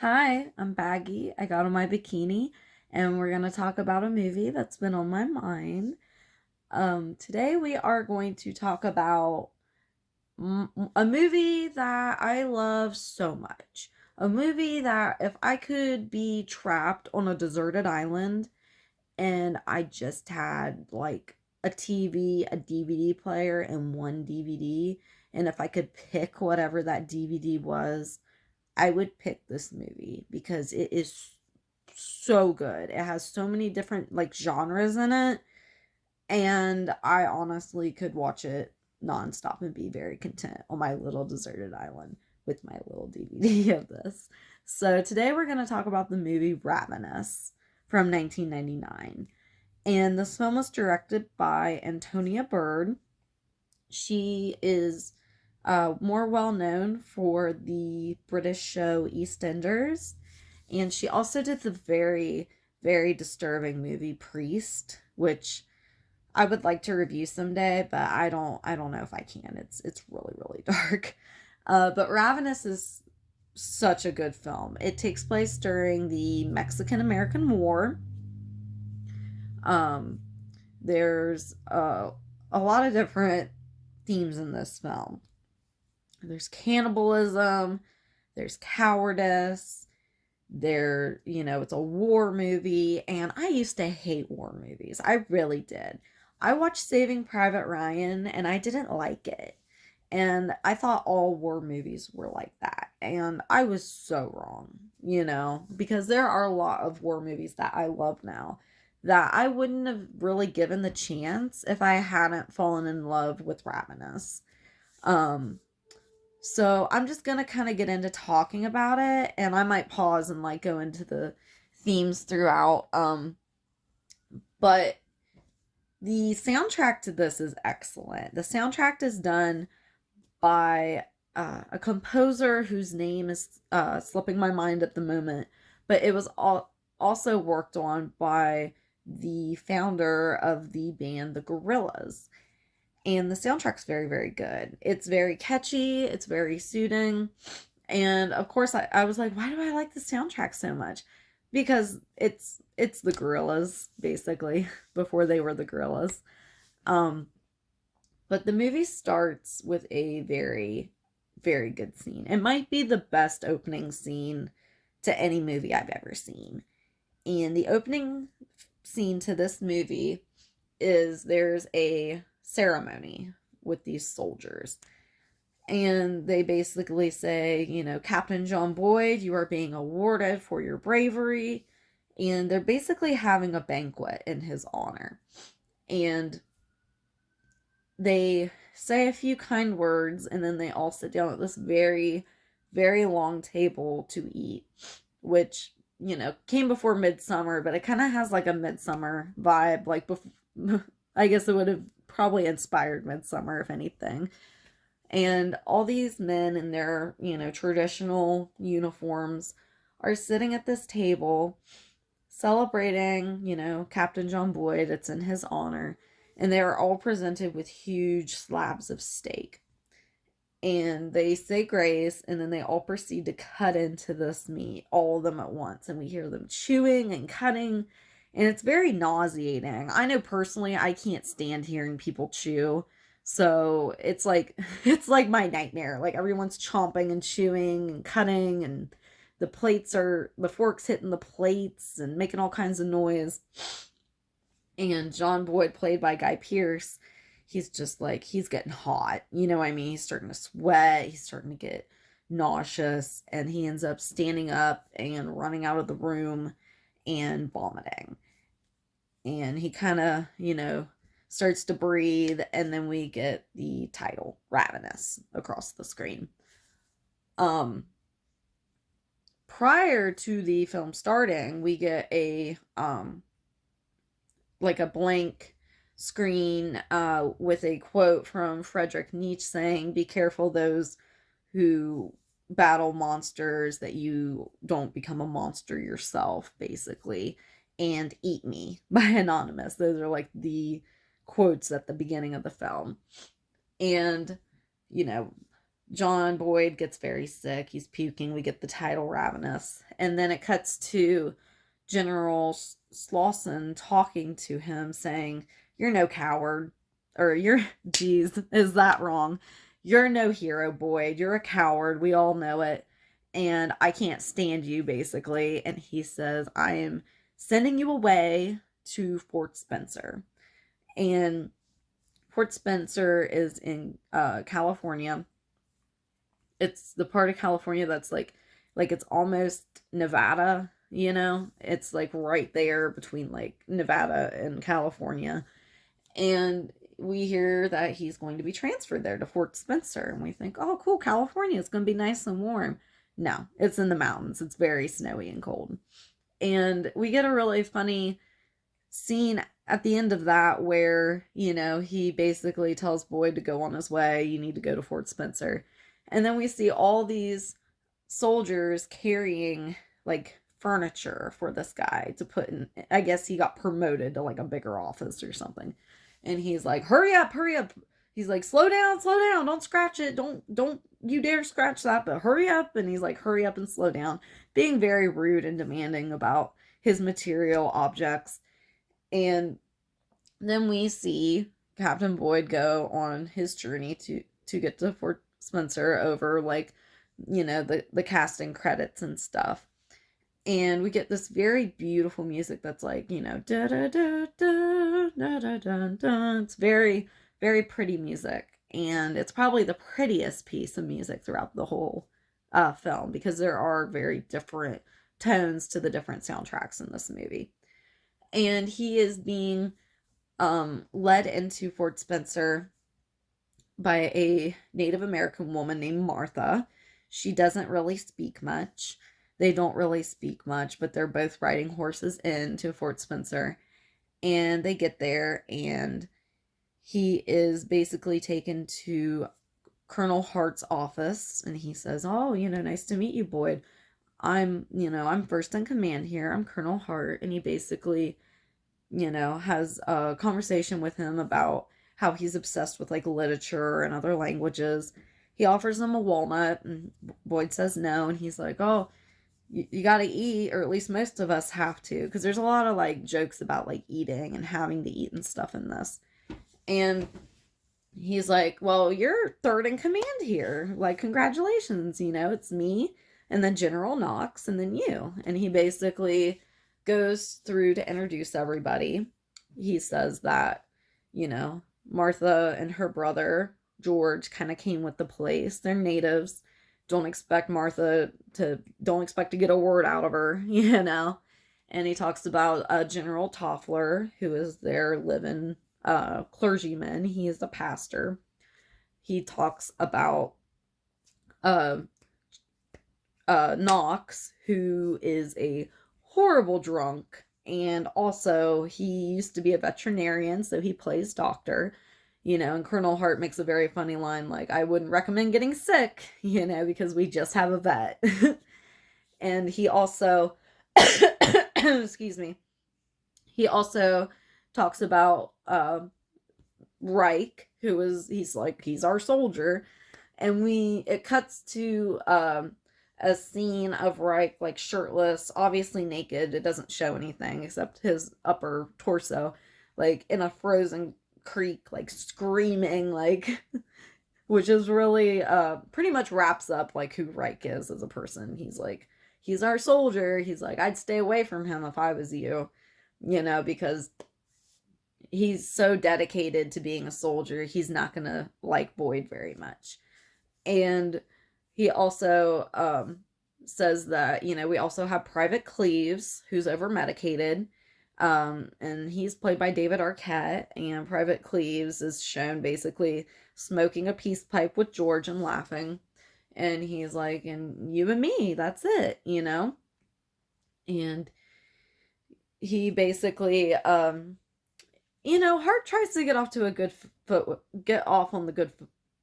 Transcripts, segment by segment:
Hi, I'm Baggy. I got on my bikini and we're going to talk about a movie that's been on my mind. Today we are going to talk about a movie that I love so much. A movie that if I could be trapped on a deserted island and I just had like a TV, a DVD player, and one DVD, and if I could pick whatever that DVD was, I would pick this movie because it is so good. It has so many different like genres in it, and I honestly could watch it nonstop and be very content on my little deserted island with my little DVD of this. So today we're going to talk about the movie Ravenous from 1999. And this film was directed by Antonia Bird. She is more well known for the British show EastEnders, and she also did the very disturbing movie Priest, which I would like to review someday, but I don't know if I can. It's really dark. But Ravenous is such a good film. It takes place during the Mexican American War. Um, there's a lot of different themes in this film. There's cannibalism, there's cowardice, it's a war movie, and I used to hate war movies. I really did. I watched Saving Private Ryan and I didn't like it. And I thought all war movies were like that. And I was so wrong, because there are a lot of war movies that I love now that I wouldn't have really given the chance if I hadn't fallen in love with Ravenous. Um, so I'm just gonna kind of get into talking about it, and I might pause and like go into the themes throughout. But the soundtrack to this is excellent. The soundtrack is done by a composer whose name is slipping my mind at the moment, but it was also worked on by the founder of the band The Gorillaz. And the soundtrack's very good. It's very catchy, it's very soothing. And of course I was like, why do I like the soundtrack so much? Because it's the Gorillaz, basically, before they were the Gorillaz. Um, but the movie starts with a very good scene. It might be the best opening scene to any movie I've ever seen. And the opening scene to this movie is there's a ceremony with these soldiers. And they basically say, Captain John Boyd, you are being awarded for your bravery. And they're basically having a banquet in his honor. And they say a few kind words, and then they all sit down at this very long table to eat, which, came before Midsummer, but it kind of has like a Midsummer vibe. Like, I guess it would have probably inspired Midsummer, if anything. And all these men in their, traditional uniforms are sitting at this table celebrating, Captain John Boyd. It's in his honor. And they are all presented with huge slabs of steak. And they say grace, and then they all proceed to cut into this meat, all of them at once. And we hear them chewing and cutting, and it's very nauseating. I know personally I can't stand hearing people chew. So it's like it's like my nightmare. Like everyone's chomping and chewing and cutting, and the forks hitting the plates and making all kinds of noise. And John Boyd, played by Guy Pearce, he's just like, he's getting hot. You know what I mean? He's starting to sweat. He's starting to get nauseous. And he ends up standing up and running out of the room and vomiting. And he kind of, starts to breathe. And then we get the title, Ravenous, across the screen. Prior to the film starting, we get a like a blank screen with a quote from Friedrich Nietzsche saying, "Be careful those who battle monsters, that you don't become a monster yourself," basically. And "Eat Me" by Anonymous. Those are like the quotes at the beginning of the film. And, you know, John Boyd gets very sick. He's puking. We get the title Ravenous. And then it cuts to General Slauson talking to him, saying, "You're no coward." Or, "You're," geez, is that wrong? "You're no hero, Boyd. You're a coward. We all know it. And I can't stand you," basically. And he says, "I am sending you away to Fort Spencer." And Fort Spencer is in California. It's the part of California that's like it's almost Nevada, you know? It's like right there between like Nevada and California. And we hear that he's going to be transferred there to Fort Spencer, and we think, "Oh, cool, California, it's going to be nice and warm." No, it's in the mountains. It's very snowy and cold. And we get a really funny scene at the end of that where, he basically tells Boyd to go on his way. "You need to go to Fort Spencer." And then we see all these soldiers carrying like furniture for this guy to put in. I guess he got promoted to like a bigger office or something. And he's like, "Hurry up, hurry up." He's like, slow down, don't scratch it. Don't you dare scratch that, but hurry up." And he's like, "Hurry up and slow down," being very rude and demanding about his material objects. And then we see Captain Boyd go on his journey to get to Fort Spencer over like, the casting credits and stuff. And we get this very beautiful music that's like, da da da da da da da da. It's very, very pretty music. And it's probably the prettiest piece of music throughout the whole film, because there are very different tones to the different soundtracks in this movie. And he is being led into Fort Spencer by a Native American woman named Martha. She doesn't really speak much. They don't really speak much, but they're both riding horses into Fort Spencer. And they get there, and he is basically taken to Colonel Hart's office, and he says, "Oh, nice to meet you, Boyd. I'm first in command here. I'm Colonel Hart." And he basically, has a conversation with him about how he's obsessed with like literature and other languages. He offers him a walnut, and Boyd says no, and he's like, "Oh, you got to eat, or at least most of us have to," because there's a lot of like jokes about like eating and having to eat and stuff in this. And he's like, "Well, you're third in command here. Like, congratulations, it's me, and then General Knox, and then you." And he basically goes through to introduce everybody. He says that, Martha and her brother, George, kind of came with the place. They're natives. Don't expect to get a word out of her, And he talks about General Toffler, who is their living clergyman. He is the pastor. He talks about Knox, who is a horrible drunk, and also he used to be a veterinarian, so he plays doctor, and Colonel Hart makes a very funny line like, "I wouldn't recommend getting sick, because we just have a vet." And he also excuse me, he also talks about Reich, he's our soldier. And it cuts to a scene of Reich like shirtless, obviously naked. It doesn't show anything except his upper torso, like in a frozen creek, like screaming, like which is really pretty much wraps up like who Reich is as a person. He's our soldier. He's like, "I'd stay away from him if I was you," because he's so dedicated to being a soldier. He's not gonna like Boyd very much. And he also says that, we also have Private Cleves, who's over medicated. And he's played by David Arquette. And Private Cleves is shown basically smoking a peace pipe with George and laughing. And he's like, "And you and me, that's it," And he basically, Hart tries to get off to a good foot, get off on the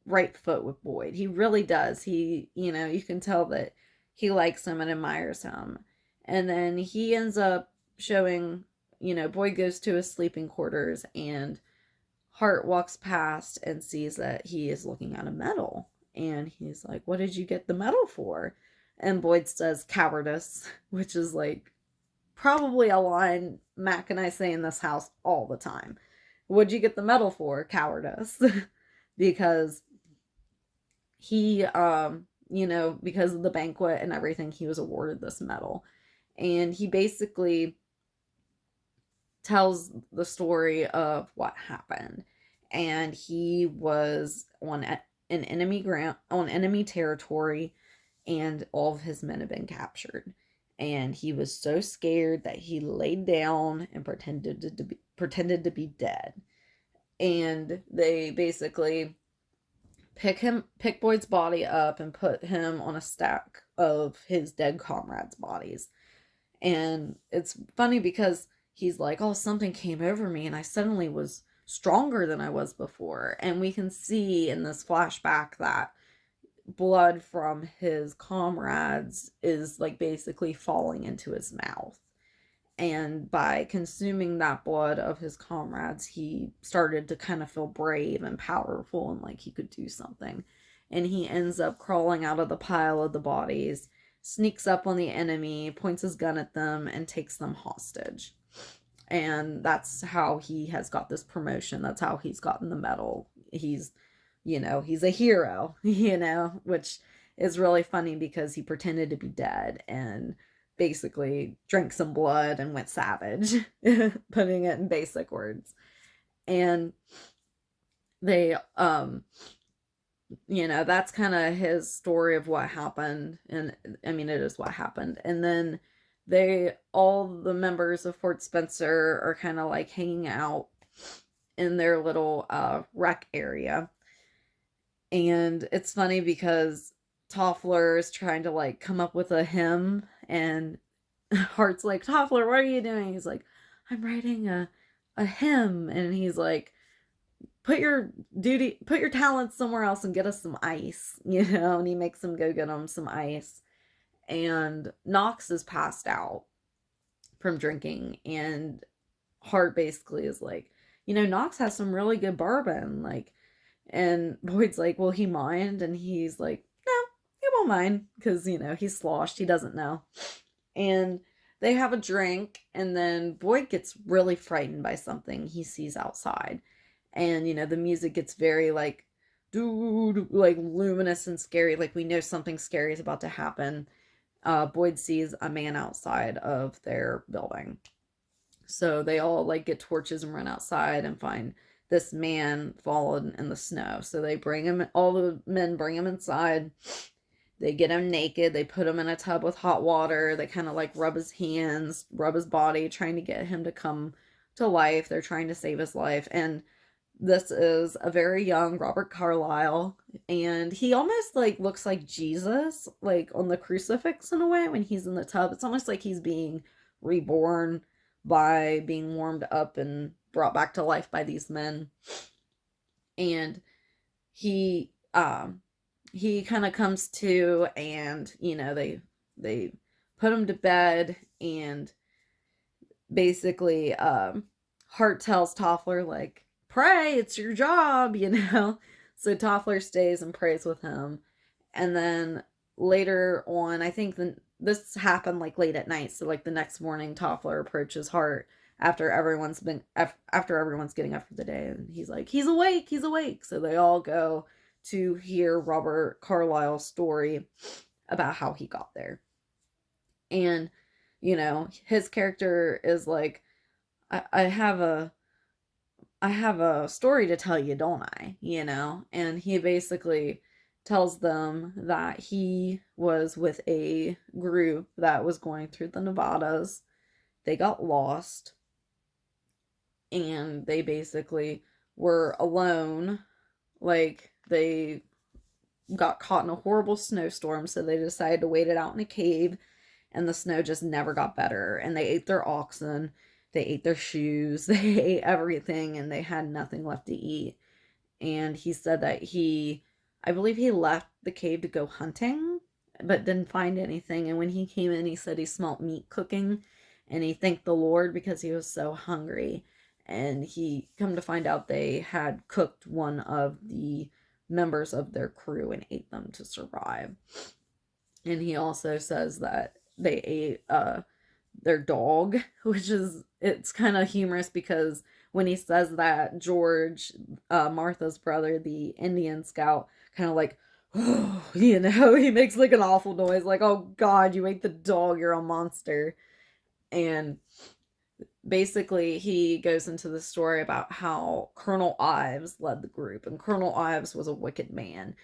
right foot with Boyd. He really does. He, you can tell that he likes him and admires him. And then he ends up showing, Boyd goes to his sleeping quarters, and Hart walks past and sees that he is looking at a medal. And he's like, what did you get the medal for? And Boyd says cowardice, which is like probably a line Mac and I say in this house all the time. What'd you get the medal for? Cowardice. Because he, because of the banquet and everything, he was awarded this medal. And he basically tells the story of what happened. And he was on enemy territory, and all of his men have been captured. And he was so scared that he laid down and pretended to be dead. And they basically pick Boyd's body up and put him on a stack of his dead comrades' bodies. And it's funny because he's like, oh, something came over me and I suddenly was stronger than I was before. And we can see in this flashback that blood from his comrades is like basically falling into his mouth. And by consuming that blood of his comrades, he started to kind of feel brave and powerful and like he could do something. And he ends up crawling out of the pile of the bodies, sneaks up on the enemy, points his gun at them, and takes them hostage. And that's how he has got this promotion. That's how he's gotten the medal. He's a hero, which is really funny because he pretended to be dead and basically drank some blood and went savage, putting it in basic words. And they, that's kind of his story of what happened. And I mean, it is what happened. And then all the members of Fort Spencer are kind of like hanging out in their little rec area. And it's funny because Toffler is trying to like come up with a hymn, and Hart's like, Toffler, what are you doing? He's like, I'm writing a hymn. And he's like, put your talents somewhere else and get us some ice, and he makes him go get him some ice. And Knox is passed out from drinking, and Hart basically is like, Knox has some really good bourbon, like. And Boyd's like, will he mind? And he's like, no, he won't mind, because, he's sloshed, he doesn't know. And they have a drink, and then Boyd gets really frightened by something he sees outside. And, the music gets very, like, like, luminous and scary, like we know something scary is about to happen. Boyd sees a man outside of their building. So they all, like, get torches and run outside and find this man fallen in the snow. So they all the men bring him inside. They get him naked. They put him in a tub with hot water. They kind of like rub his hands, rub his body, trying to get him to come to life. They're trying to save his life. And this is a very young Robert Carlyle. And he almost like looks like Jesus, like on the crucifix in a way when he's in the tub. It's almost like he's being reborn by being warmed up and brought back to life by these men. And he kind of comes to, and they put him to bed, and basically Hart tells Toffler, like, pray, it's your job, so Toffler stays and prays with him. And then later on, I think this happened like late at night, so like the next morning Toffler approaches Hart after everyone's getting up for the day, and he's like, he's awake. So they all go to hear Robert Carlyle's story about how he got there. And his character is like, I have a story to tell you, don't I? And he basically tells them that he was with a group that was going through the Nevadas. They got lost, and they basically were alone. Like, they got caught in a horrible snowstorm, so they decided to wait it out in a cave, and the snow just never got better. And they ate their oxen, they ate their shoes, they ate everything, and they had nothing left to eat. And he said that I believe he left the cave to go hunting, but didn't find anything. And when he came in, he said he smelt meat cooking, and he thanked the Lord because he was so hungry. And he come to find out they had cooked one of the members of their crew and ate them to survive. And he also says that they ate their dog, which is, it's kind of humorous because when he says that, George, Martha's brother, the Indian scout, kind of like, oh, you know, he makes like an awful noise, like, oh God, you ate the dog, you're a monster. And basically he goes into the story about how Colonel Ives led the group, and Colonel Ives was a wicked man,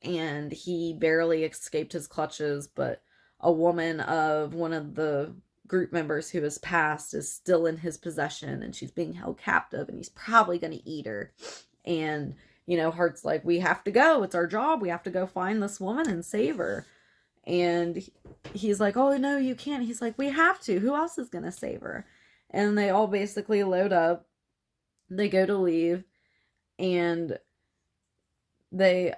and he barely escaped his clutches, but a woman of one of the group members who has passed is still in his possession, and she's being held captive, and he's probably going to eat her. And you know, Hart's like, we have to go, it's our job, we have to go find this woman and save her. And he's like, oh no, you can't. He's like, we have to, who else is going to save her? And they all basically load up, they go to leave, and they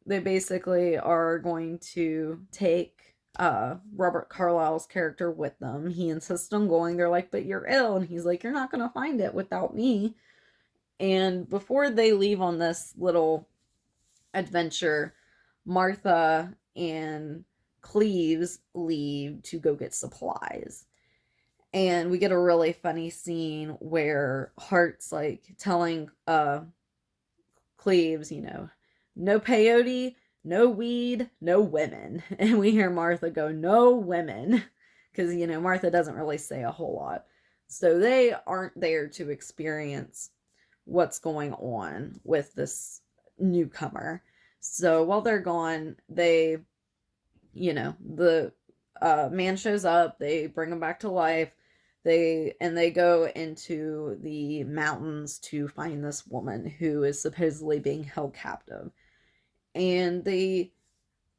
basically are going to take Robert Carlyle's character with them. He insists on going. They're like, but you're ill. And he's like, you're not going to find it without me. And before they leave on this little adventure, Martha and Cleves leave to go get supplies. And we get a really funny scene where Hart's like telling Cleves, you know, no peyote, no weed, no women. And we hear Martha go, no women. Because, you know, Martha doesn't really say a whole lot. So they aren't there to experience what's going on with this newcomer. So while they're gone, they, you know, the man shows up, they bring him back to life. They go into the mountains to find this woman who is supposedly being held captive. And they,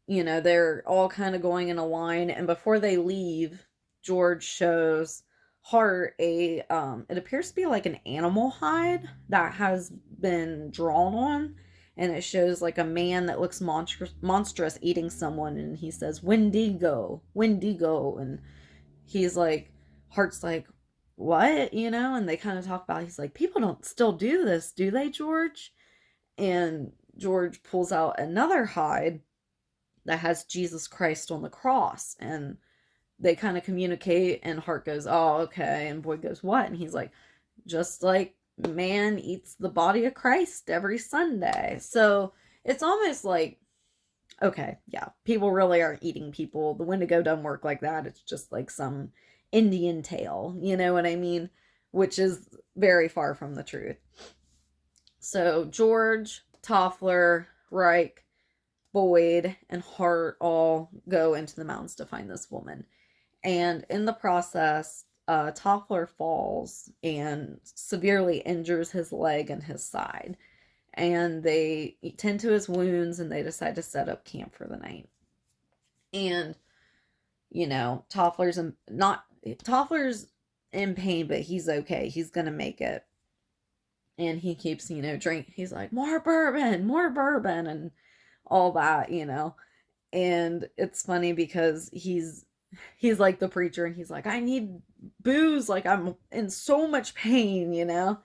you know, they're all kind of going in a line, and before they leave, George shows Hart a it appears to be like an animal hide that has been drawn on, and it shows like a man that looks monstrous eating someone, and he says Wendigo, Wendigo. And he's like, Hart's like, what, you know? And they kind of talk about, he's like, people don't still do this, do they, George? And George pulls out another hide that has Jesus Christ on the cross, and they kind of communicate, and Hart goes, oh, okay. And Boyd goes, what? And he's like, just like man eats the body of Christ every Sunday. So it's almost like, okay, yeah, people really are eating people. The Wendigo doesn't work like that. It's just like some Indian tale, you know what I mean? Which is very far from the truth. So George, Toffler, Reich, Boyd, and Hart all go into the mountains to find this woman. And in the process, Toffler falls and severely injures his leg and his side. And they tend to his wounds, and they decide to set up camp for the night. And, you know, Toffler's in pain, but he's okay. He's gonna make it. And he keeps, you know, drinking. He's like, more bourbon, and all that, you know. And it's funny because he's like the preacher, and he's like, I need booze, like I'm in so much pain, you know.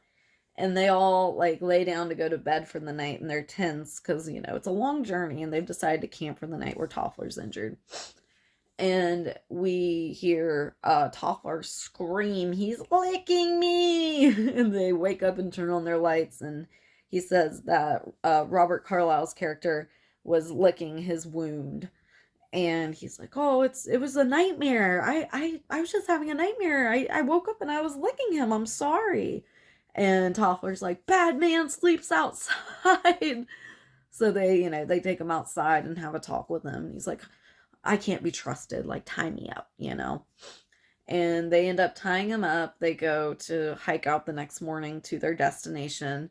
And they all like lay down to go to bed for the night, and they're tense because, you know, it's a long journey, and they've decided to camp for the night where Toffler's injured. And we hear Toffler scream, he's licking me. And they wake up and turn on their lights, and he says that Robert Carlyle's character was licking his wound. And he's like, oh, it was a nightmare. I was just having a nightmare. I woke up and I was licking him. I'm sorry. And Toffler's like, bad man sleeps outside. So they, you know, they take him outside and have a talk with him. He's like, I can't be trusted. Like, tie me up, you know. And they end up tying him up. They go to hike out the next morning to their destination.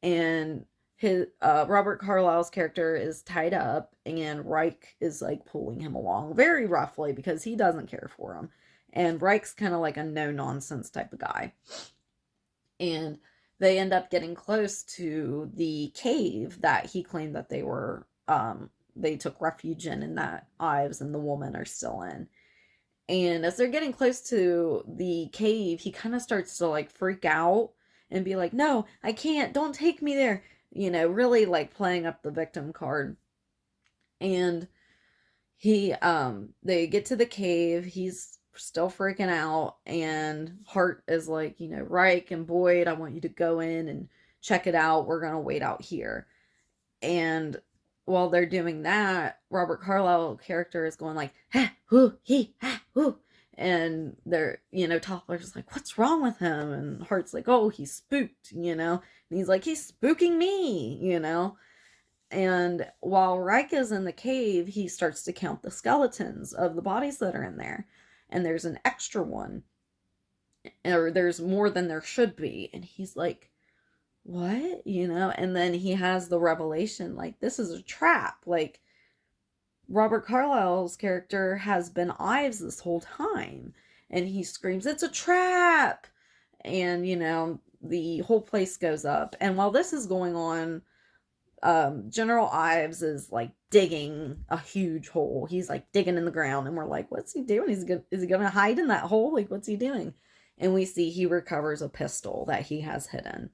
And his Robert Carlyle's character is tied up, and Reich is like pulling him along very roughly because he doesn't care for him. And Reich's kind of like a no-nonsense type of guy. And they end up getting close to the cave that he claimed that they took refuge in, and that Ives and the woman are still in. And as they're getting close to the cave, he kind of starts to like freak out and be like, no, I can't, don't take me there. really like playing up the victim card. And they get to the cave. He's still freaking out, and Hart is like, Reich and Boyd, I want you to go in and check it out. We're gonna wait out here. And while they're doing that, Robert Carlyle character is going like, ha, hoo, he, ha, hoo. And they're, Toppler's like, what's wrong with him? And Hart's like, oh, he's spooked, And he's like, he's spooking me. And while Reich is in the cave, he starts to count the skeletons of the bodies that are in there. And there's an extra one, or there's more than there should be. And he's like, what? And then he has the revelation, like, this is a trap. Like, Robert Carlyle's character has been Ives this whole time. And he screams, it's a trap! And, the whole place goes up. And while this is going on, General Ives is like digging a huge hole. He's like digging in the ground, and we're like, what's he doing? Is he gonna hide in that hole? Like, what's he doing? And we see he recovers a pistol that he has hidden,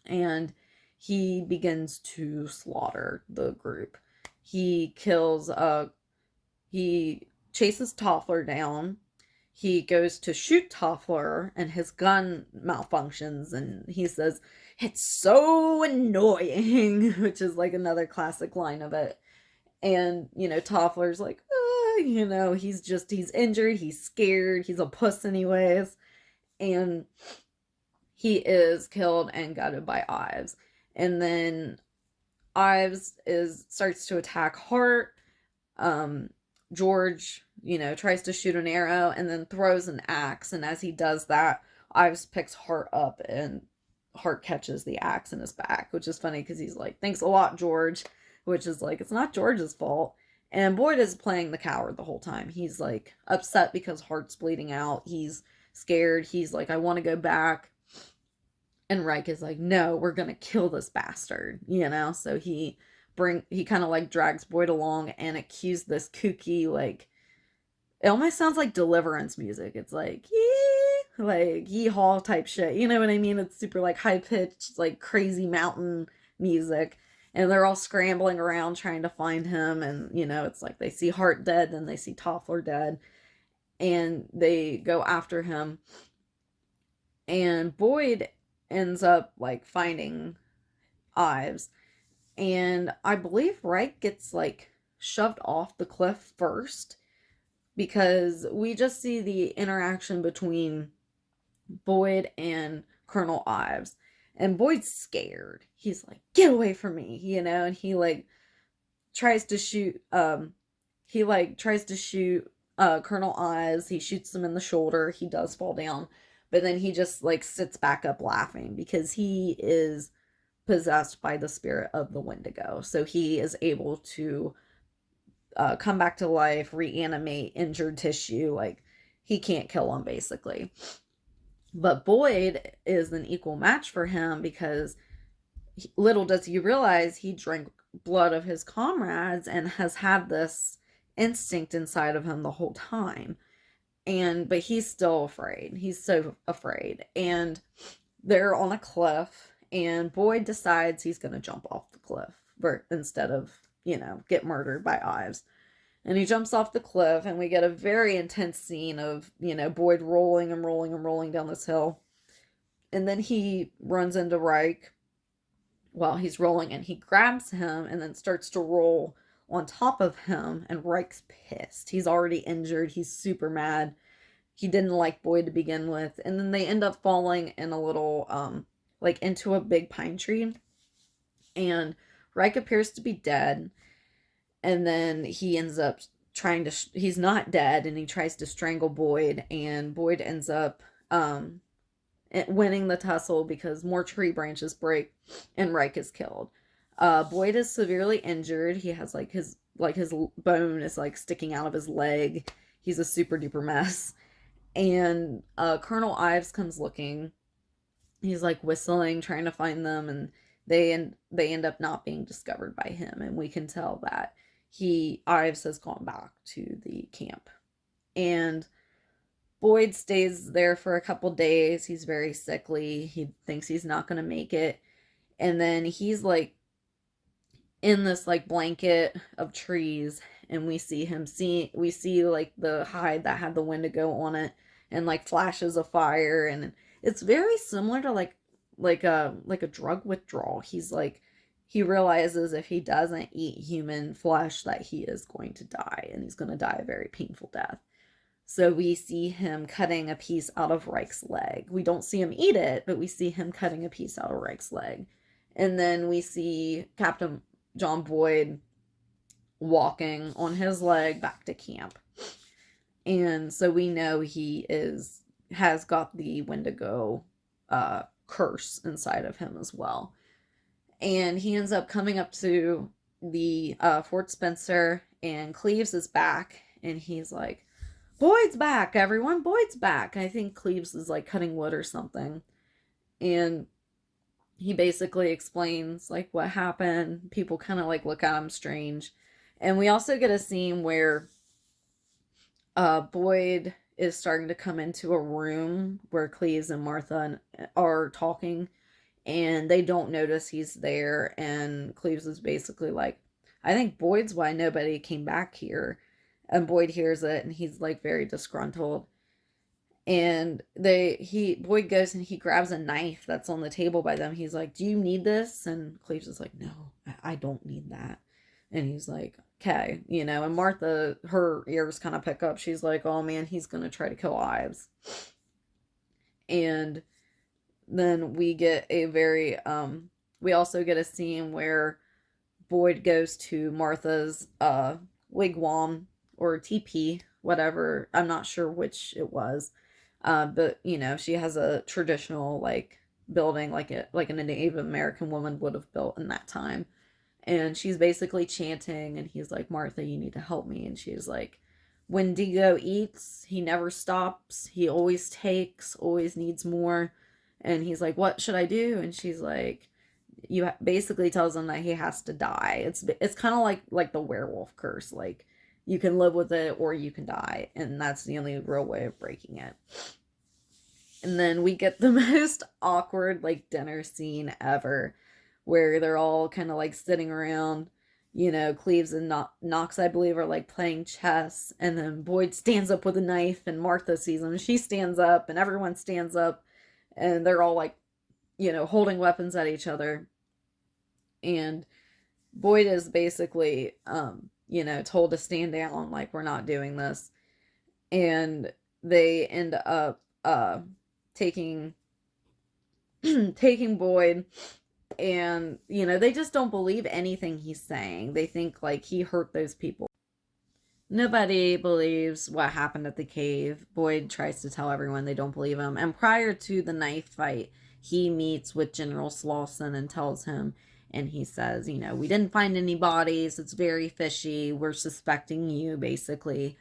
and he begins to slaughter the group. He chases Toffler down. He goes to shoot Toffler, and his gun malfunctions, and he says, it's so annoying, which is like another classic line of it. And, Toffler's like, he's injured, he's scared, he's a puss anyways. And he is killed and gutted by Ives. And then Ives starts to attack Hart. George, tries to shoot an arrow and then throws an axe. And as he does that, Ives picks Hart up, and Hart catches the axe in his back, which is funny because he's like, thanks a lot, George, which is like, it's not George's fault. And Boyd is playing the coward the whole time. He's like upset because Hart's bleeding out. He's scared. He's like, I want to go back. And Reich is like, no, we're going to kill this bastard, So he kind of like drags Boyd along and accused this kooky, like, it almost sounds like Deliverance music. It's like, yee, like yeehaw type shit. You know what I mean? It's super like high pitched, like crazy mountain music. And they're all scrambling around trying to find him. And, it's like they see Hart dead, then they see Toffler dead. And they go after him. And Boyd ends up like finding Ives. And I believe Reich gets like shoved off the cliff first, because we just see the interaction between Boyd and Colonel Ives. And Boyd's scared. He's like, get away from me, and he like tries to shoot Colonel Ives. He shoots him in the shoulder. He does fall down, but then he just like sits back up laughing because he is possessed by the spirit of the Wendigo. So he is able to come back to life, reanimate injured tissue. Like, he can't kill him, basically. But Boyd is an equal match for him because little does he realize he drank blood of his comrades and has had this instinct inside of him the whole time. But he's still afraid. He's so afraid. And they're on a cliff, and Boyd decides he's going to jump off the cliff instead of, get murdered by Ives. And he jumps off the cliff, and we get a very intense scene of, Boyd rolling and rolling and rolling down this hill. And then he runs into Reich while he's rolling, and he grabs him and then starts to roll on top of him, and Reich's pissed. He's already injured. He's super mad. He didn't like Boyd to begin with. And then they end up falling in a little, into a big pine tree. And Reich appears to be dead. And then he ends up he's not dead, and he tries to strangle Boyd, and Boyd ends up winning the tussle because more tree branches break, and Reich is killed. Boyd is severely injured. He has his bone is like sticking out of his leg. He's a super duper mess. And Colonel Ives comes looking. He's like whistling, trying to find them, and they end up not being discovered by him, and we can tell that Ives has gone back to the camp. And Boyd stays there for a couple days. He's very sickly. He thinks he's not going to make it. And then he's like in this like blanket of trees, and we see like the hide that had the Wendigo on it, and like flashes of fire, and it's very similar to like a drug withdrawal. He realizes if he doesn't eat human flesh that he is going to die, and he's going to die a very painful death. So we see him cutting a piece out of Reich's leg. We don't see him eat it, but we see him cutting a piece out of Reich's leg. And then we see Captain John Boyd walking on his leg back to camp. And so we know has got the Wendigo curse inside of him as well. And he ends up coming up to the Fort Spencer, and Cleves is back, and he's like, Boyd's back, everyone, Boyd's back. I think Cleves is like cutting wood or something. And he basically explains like what happened. People kind of like look at him strange. And we also get a scene where Boyd is starting to come into a room where Cleves and Martha are talking, and they don't notice he's there. And Cleves is basically like, I think Boyd's why nobody came back here. And Boyd hears it, and he's like very disgruntled. And Boyd goes and he grabs a knife that's on the table by them. He's like, do you need this? And Cleves is like, no, I don't need that. And he's like, okay, and Martha, her ears kind of pick up. She's like, oh man, he's going to try to kill Ives. And then we get we also get a scene where Boyd goes to Martha's wigwam or teepee, whatever. I'm not sure which it was. But she has a traditional like building like a Native American woman would have built in that time. And she's basically chanting, and he's like, Martha, you need to help me. And she's like, Wendigo eats, he never stops, he always takes, always needs more. And he's like, what should I do? And she's like, basically tells him that he has to die. It's kind of like the werewolf curse. Like, you can live with it or you can die. And that's the only real way of breaking it. And then we get the most awkward, like, dinner scene ever, where they're all kind of, like, sitting around. Cleves and Knox, I believe, are, like, playing chess. And then Boyd stands up with a knife, and Martha sees him. She stands up, and everyone stands up. And they're all, like, holding weapons at each other. And Boyd is basically, told to stand down, like, we're not doing this. And they end up taking Boyd, and they just don't believe anything he's saying. They think like he hurt those people. Nobody believes what happened at the cave. Boyd tries to tell everyone, they don't believe him. And prior to the knife fight, he meets with General Slauson and tells him, and he says, we didn't find any bodies, it's very fishy, we're suspecting you, basically.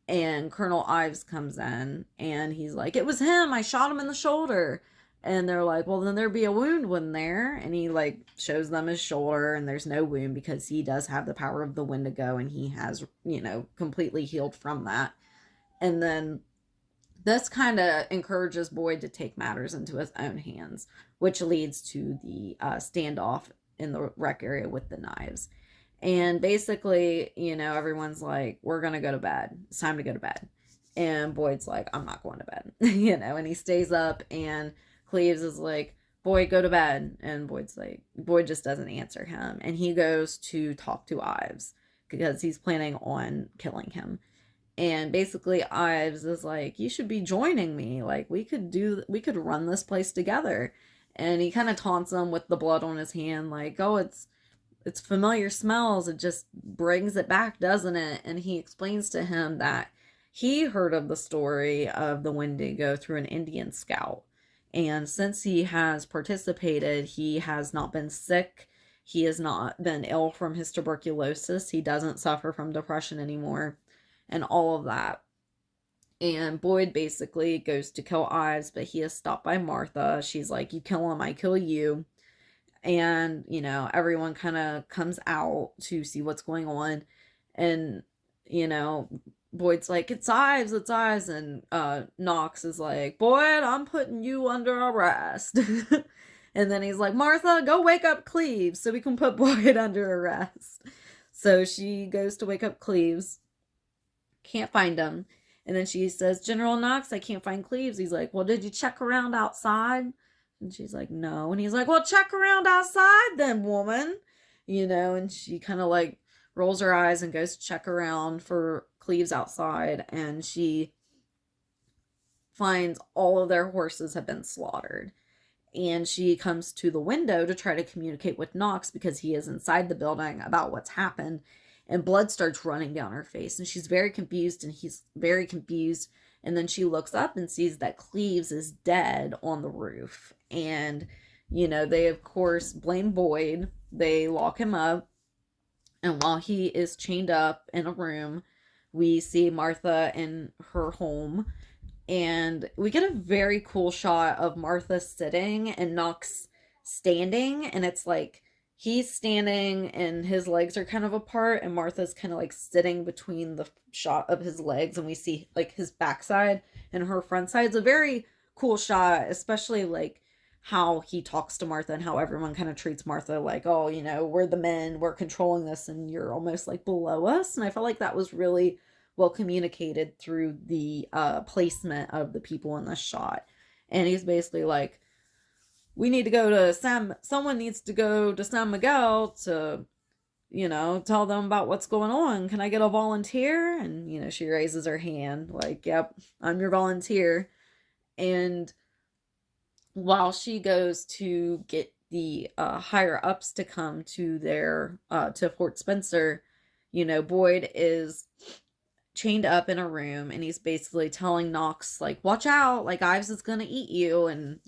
And Colonel Ives comes in, and he's like, it was him, I shot him in the shoulder. And they're like, well, then there'd be a wound, wouldn't there? And he, like, shows them his shoulder, and there's no wound because he does have the power of the Wendigo, and he has, completely healed from that. And then this kind of encourages Boyd to take matters into his own hands, which leads to the standoff in the rec area with the knives. And basically, everyone's like, we're going to go to bed. It's time to go to bed. And Boyd's like, I'm not going to bed, and he stays up, and Cleves is like, Boyd, go to bed. And Boyd just doesn't answer him. And he goes to talk to Ives because he's planning on killing him. And basically Ives is like, you should be joining me. Like, we could run this place together. And he kind of taunts him with the blood on his hand. Like, oh, it's familiar smells. It just brings it back, doesn't it? And he explains to him that he heard of the story of the Wendigo through an Indian scout. And since he has participated, he has not been sick. He has not been ill from his tuberculosis. He doesn't suffer from depression anymore and all of that. And Boyd basically goes to kill Ives, but he is stopped by Martha. She's like, you kill him, I kill you. And, everyone kind of comes out to see what's going on. And, Boyd's like, it's Ives. And Knox is like, Boyd, I'm putting you under arrest. And then he's like, Martha, go wake up Cleves so we can put Boyd under arrest. So she goes to wake up Cleves, can't find him. And then she says, General Knox, I can't find Cleves. He's like, well, did you check around outside? And she's like, no. And he's like, well, check around outside then, woman. And she kind of like rolls her eyes and goes to check around for Cleves outside. And she finds all of their horses have been slaughtered. And she comes to the window to try to communicate with Knox because he is inside the building about what's happened. And blood starts running down her face. And she's very confused and he's very confused. And then she looks up and sees that Cleves is dead on the roof. And, they of course blame Boyd. They lock him up. And while he is chained up in a room, we see Martha in her home. And we get a very cool shot of Martha sitting and Knox standing. And it's like he's standing and his legs are kind of apart. And Martha's kind of like sitting between the shot of his legs. And we see like his backside and her front side. It's a very cool shot, especially like how he talks to Martha and how everyone kind of treats Martha like, oh, we're the men, we're controlling this and you're almost like below us. And I felt like that was really well communicated through the placement of the people in this shot. And he's basically like, someone needs to go to San Miguel to, tell them about what's going on. Can I get a volunteer? And, she raises her hand like, yep, I'm your volunteer. And while she goes to get the higher ups to come to to Fort Spencer, Boyd is chained up in a room and he's basically telling Knox like, watch out, like Ives is gonna eat you. And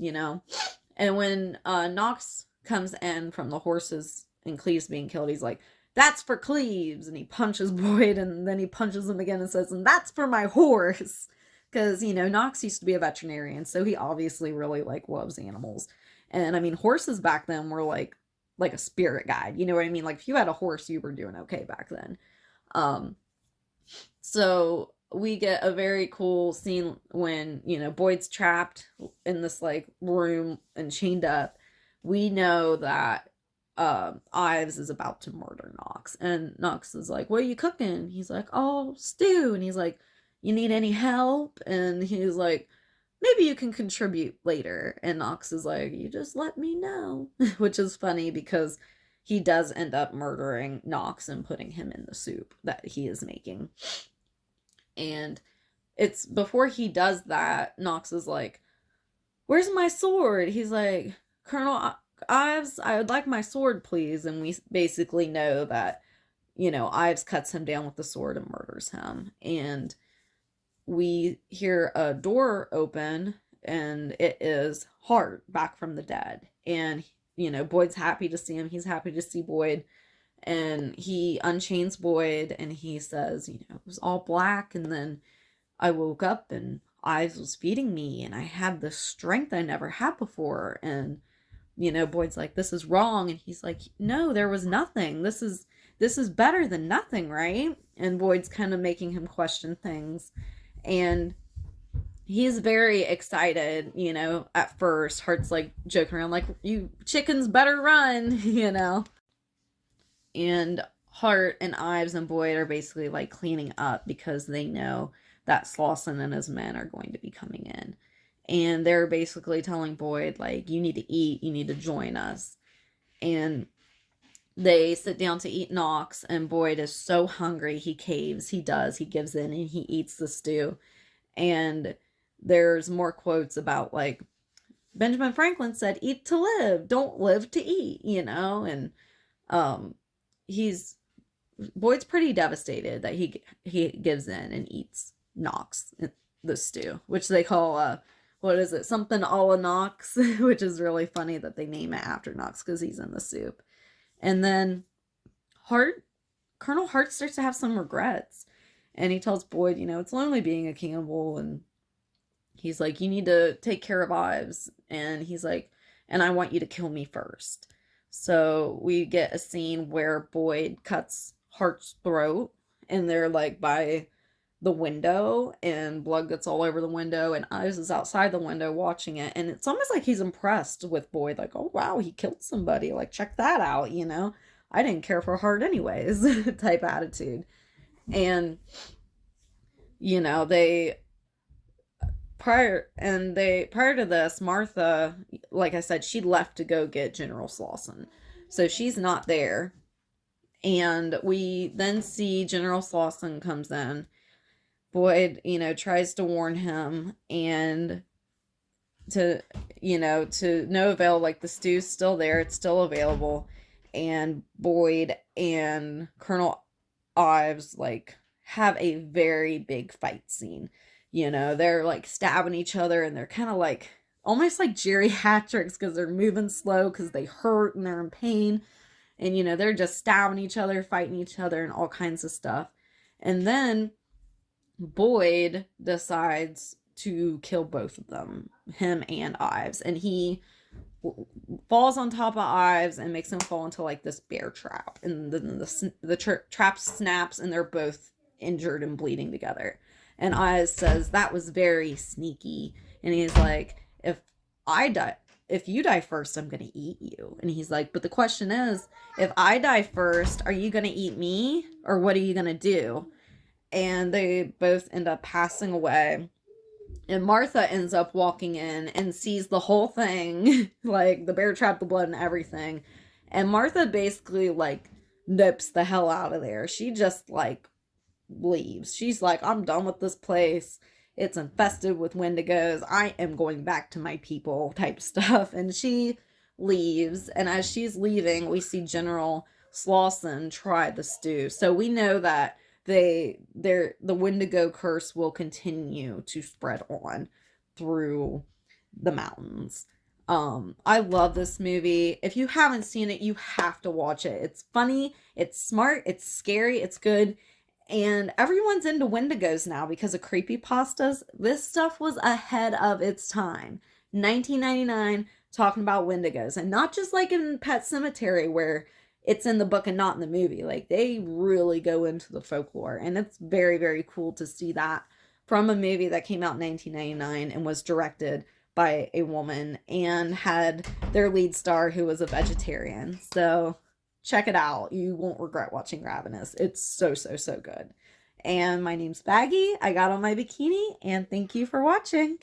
and when Knox comes in from the horses and Cleves being killed, he's like, that's for Cleves. And he punches Boyd and then he punches him again and says, and that's for my horse. Because Knox used to be a veterinarian, so he obviously really like loves animals. And I mean, horses back then were like a spirit guide, you know what I mean? Like if you had a horse, you were doing okay back then. So we get a very cool scene when, Boyd's trapped in this like room and chained up. We know that Ives is about to murder Knox. And Knox is like, what are you cooking? He's like, oh, stew. And he's like, you need any help? And he's like, maybe you can contribute later. And Knox is like, you just let me know. Which is funny because he does end up murdering Knox and putting him in the soup that he is making. And it's before he does that, Knox is like, where's my sword? He's like, Colonel Ives, I would like my sword, please. And we basically know that, Ives cuts him down with the sword and murders him. And we hear a door open and it is Hart back from the dead. And, Boyd's happy to see him. He's happy to see Boyd. And he unchains Boyd and he says, it was all black. And then I woke up and Ives was feeding me and I had the strength I never had before. And, Boyd's like, this is wrong. And he's like, no, there was nothing. This is better than nothing, right? And Boyd's kind of making him question things. And he's very excited, at first. Hart's like joking around like, you chickens better run, And Hart and Ives and Boyd are basically like cleaning up because they know that Slauson and his men are going to be coming in. And they're basically telling Boyd, like, you need to eat, you need to join us. And they sit down to eat Knox, and Boyd is so hungry, he caves, he gives in, and he eats the stew. And there's more quotes about, like, Benjamin Franklin said, eat to live, don't live to eat, and Boyd's pretty devastated that he gives in and eats Knox, the stew, which they call, what is it, something a la Knox, which is really funny that they name it after Knox because he's in the soup. And then Colonel Hart starts to have some regrets. And he tells Boyd, it's lonely being a cannibal. And he's like, you need to take care of Ives. And he's like, and I want you to kill me first. So we get a scene where Boyd cuts Hart's throat. And they're like by the window, and blood gets all over the window, and Ives is outside the window watching it, and it's almost like he's impressed with Boyd, like, oh wow, he killed somebody, like, check that out, you know, I didn't care for Hart anyways, type attitude. And you know, prior to this, Martha, like I said, she left to go get General Slauson, so she's not there. And we then see General Slauson comes in. Boyd, you know, tries to warn him, and to, you know, to no avail. Like, the stew's still there, it's still available, and Boyd and Colonel Ives, like, have a very big fight scene. You know, they're like stabbing each other, and they're kind of like almost like geriatrics, because they're moving slow because they hurt and they're in pain. And, you know, they're just stabbing each other, fighting each other, and all kinds of stuff. And then Boyd decides to kill both of them, him and Ives. And he falls on top of Ives and makes him fall into like this bear trap. And then the trap snaps, and they're both injured and bleeding together. And Ives says, that was very sneaky. And he's like, if you die first, I'm going to eat you. And he's like, but the question is, if I die first, are you going to eat me? Or what are you going to do? And they both end up passing away. And Martha ends up walking in and sees the whole thing, like the bear trap, the blood, and everything. And Martha basically, like, nopes the hell out of there. She just, like, leaves. She's like, I'm done with this place. It's infested with wendigos. I am going back to my people, type stuff. And she leaves. And as she's leaving, we see General Slauson try the stew. So we know that the wendigo curse will continue to spread on through the mountains. I love this movie. If you haven't seen it, you have to watch it. It's funny, it's smart, it's scary, it's good. And everyone's into wendigos now because of creepypastas. This stuff was ahead of its time. 1999, talking about wendigos. And not just like in Pet Sematary, where it's in the book and not in the movie. Like, they really go into the folklore. And it's very, very cool to see that from a movie that came out in 1999 and was directed by a woman and had their lead star who was a vegetarian. So check it out. You won't regret watching Ravenous. It's so, so, so good. And my name's Baggy. I got on my bikini, and thank you for watching.